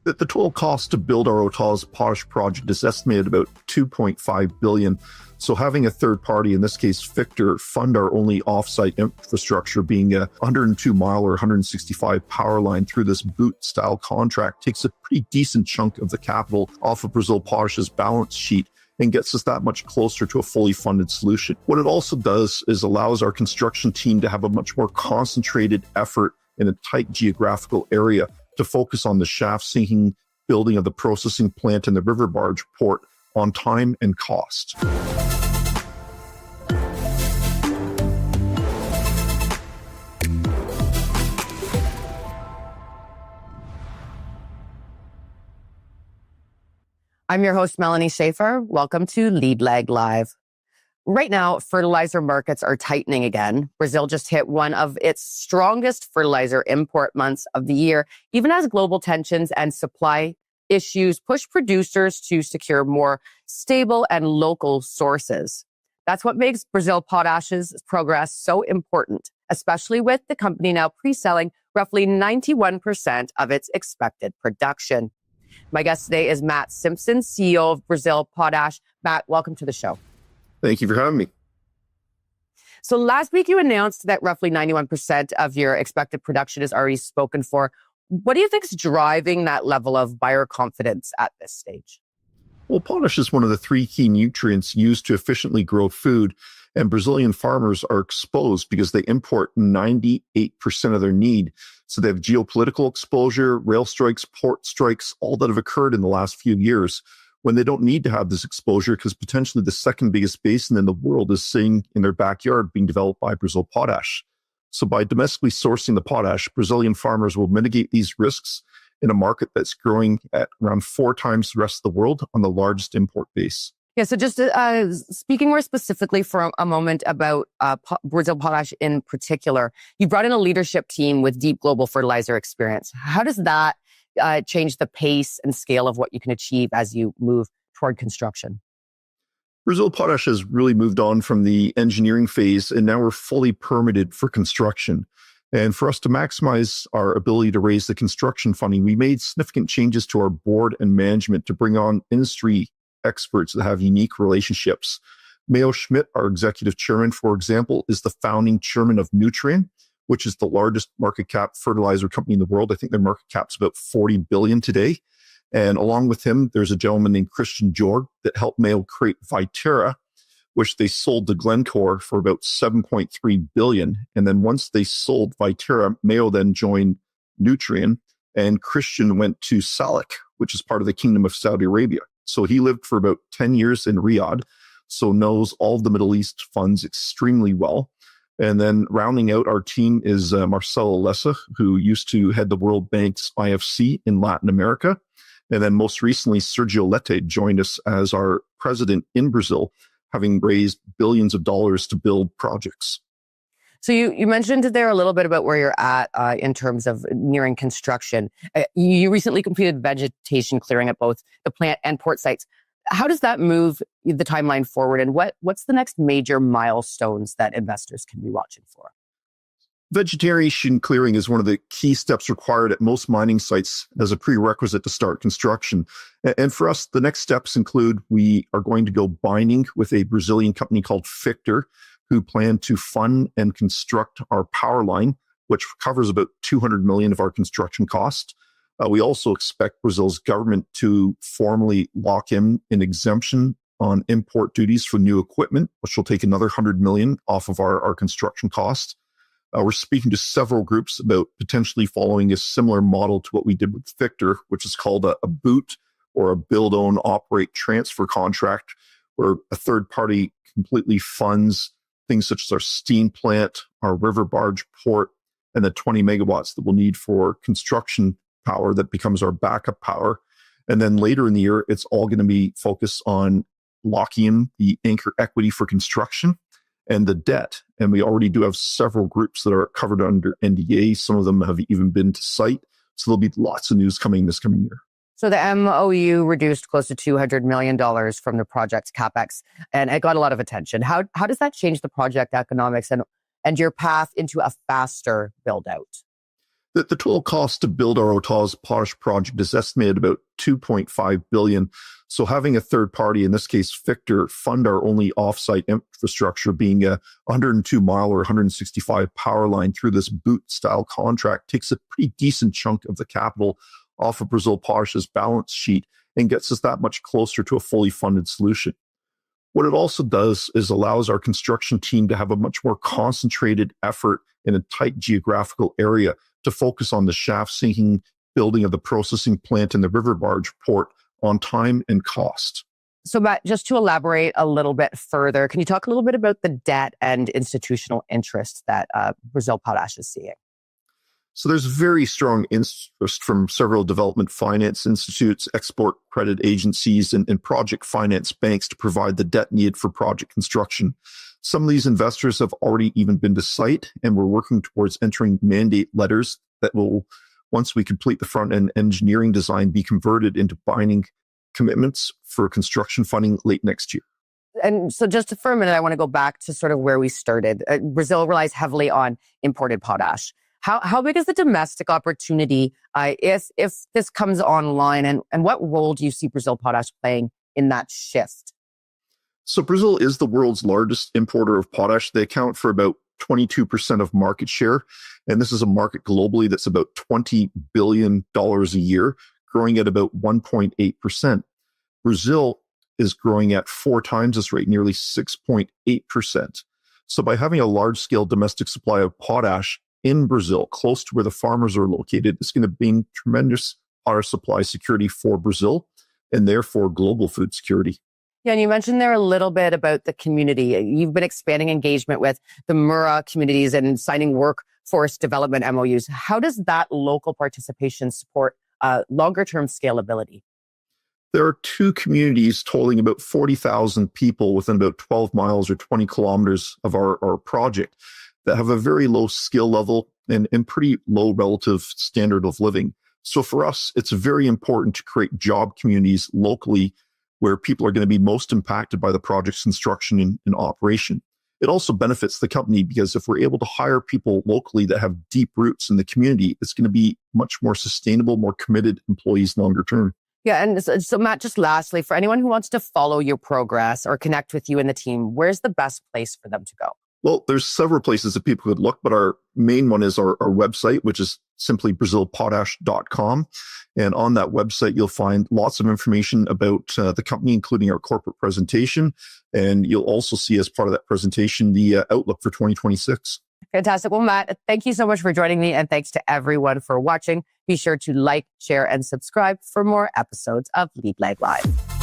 The total cost to build our Autazes potash project is estimated about $2.5 billion. So having a third party, in this case Fictor, fund our only offsite infrastructure, being a 102-mile or 165 power line through this boot-style contract, takes a pretty decent chunk of the capital off of Brazil Potash's balance sheet and gets us that much closer to a fully funded solution. What it also does is allows our construction team to have a much more concentrated effort in a tight geographical area to focus on the shaft sinking, building of the processing plant and the river barge port on time and cost. I'm your host, Melanie Schaefer. Welcome to Lead Lag Live. Right now, fertilizer markets are tightening again. Brazil just hit one of its strongest fertilizer import months of the year, even as global tensions and supply issues push producers to secure more stable and local sources. That's what makes Brazil Potash's progress so important, especially with the company now pre-selling roughly 91% of its expected production. My guest today is Matt Simpson, CEO of Brazil Potash. Matt, welcome to the show. Thank you for having me. So last week you announced that roughly 91% of your expected production is already spoken for. What do you think is driving that level of buyer confidence at this stage? Well, potash is one of the three key nutrients used to efficiently grow food, and Brazilian farmers are exposed because they import 98% of their need. So they have geopolitical exposure, rail strikes, port strikes, all that have occurred in the last few years, when they don't need to have this exposure because potentially the second biggest basin in the world is sitting in their backyard being developed by Brazil Potash. So by domestically sourcing the potash, Brazilian farmers will mitigate these risks in a market that's growing at around 4 times the rest of the world on the largest import base. Yeah, so just speaking more specifically for a moment about Brazil Potash in particular, you brought in a leadership team with deep global fertilizer experience. How does that change the pace and scale of what you can achieve as you move toward construction? Brazil Potash has really moved on from the engineering phase, and now we're fully permitted for construction. And for us to maximize our ability to raise the construction funding, we made significant changes to our board and management to bring on industry experts that have unique relationships. Mayo Schmidt, our executive chairman, for example, is the founding chairman of Nutrien, which is the largest market cap fertilizer company in the world. I think their market cap's about 40 billion today. And along with him, there's a gentleman named Christian Jorg that helped Mayo create Viterra, which they sold to Glencore for about 7.3 billion. And then once they sold Viterra, Mayo then joined Nutrien, and Christian went to Salik, which is part of the Kingdom of Saudi Arabia. So he lived for about 10 years in Riyadh, so knows all of the Middle East funds extremely well. And then rounding out our team is Marcelo Lessa, who used to head the World Bank's IFC in Latin America. And then most recently, Sergio Lete joined us as our president in Brazil, having raised billions of dollars to build projects. So you mentioned there a little bit about where you're at in terms of nearing construction. You recently completed vegetation clearing at both the plant and port sites. How does that move the timeline forward, and what's the next major milestones that investors can be watching for? Vegetation clearing is one of the key steps required at most mining sites as a prerequisite to start construction. And for us, the next steps include we are going to go binding with a Brazilian company called Fictor, who plan to fund and construct our power line, which covers about 200 million of our construction cost. We also expect Brazil's government to formally lock in an exemption on import duties for new equipment, which will take another 100 million off of our construction cost. We're speaking to several groups about potentially following a similar model to what we did with Fictor, which is called a boot or a build, own, operate, transfer contract, where a third party completely funds things such as our steam plant, our river barge port, and the 20 megawatts that we'll need for construction power that becomes our backup power. And then later in the year, it's all going to be focused on locking in the anchor equity for construction and the debt. And we already do have several groups that are covered under NDA. Some of them have even been to site. So there'll be lots of news coming this coming year. So the MOU reduced close to $200 million from the project's Capex, and it got a lot of attention. How does that change the project economics and your path into a faster build out? The total cost to build our Autazes potash project is estimated about $2.5 billion. So having a third party, in this case, Victor, fund our only offsite infrastructure, being a 102-mile or 165 power line through this boot-style contract, takes a pretty decent chunk of the capital off of Brazil Potash's balance sheet and gets us that much closer to a fully funded solution. What it also does is allows our construction team to have a much more concentrated effort in a tight geographical area to focus on the shaft sinking, building of the processing plant and the river barge port on time and cost. So Matt, just to elaborate a little bit further, can you talk a little bit about the debt and institutional interest that Brazil Potash is seeing? So there's very strong interest from several development finance institutes, export credit agencies, and project finance banks to provide the debt needed for project construction. Some of these investors have already even been to site, and we're working towards entering mandate letters that will, once we complete the front-end engineering design, be converted into binding commitments for construction funding late next year. And so just for a minute, I want to go back to sort of where we started. Brazil relies heavily on imported potash. How big is the domestic opportunity if this comes online, and what role do you see Brazil Potash playing in that shift? So Brazil is the world's largest importer of potash. They account for about 22% of market share. And this is a market globally that's about $20 billion a year, growing at about 1.8%. Brazil is growing at 4 times this rate, nearly 6.8%. So by having a large-scale domestic supply of potash in Brazil, close to where the farmers are located, it's going to bring tremendous potash supply security for Brazil and therefore global food security. Yeah, and you mentioned there a little bit about the community. You've been expanding engagement with the Mura communities and signing workforce development MOUs. How does that local participation support longer-term scalability? There are 2 communities totaling about 40,000 people within about 12 miles or 20 kilometers of our project that have a very low skill level and pretty low relative standard of living. So for us, it's very important to create job communities locally where people are going to be most impacted by the project's construction and operation. It also benefits the company because if we're able to hire people locally that have deep roots in the community, it's going to be much more sustainable, more committed employees longer term. Yeah, and so Matt, just lastly, for anyone who wants to follow your progress or connect with you and the team, where's the best place for them to go? Well, there's several places that people could look, but our main one is our website, which is simply brazilpotash.com. And on that website, you'll find lots of information about the company, including our corporate presentation. And you'll also see as part of that presentation, the outlook for 2026. Fantastic. Well, Matt, thank you so much for joining me. And thanks to everyone for watching. Be sure to like, share, and subscribe for more episodes of Lead Lag Live.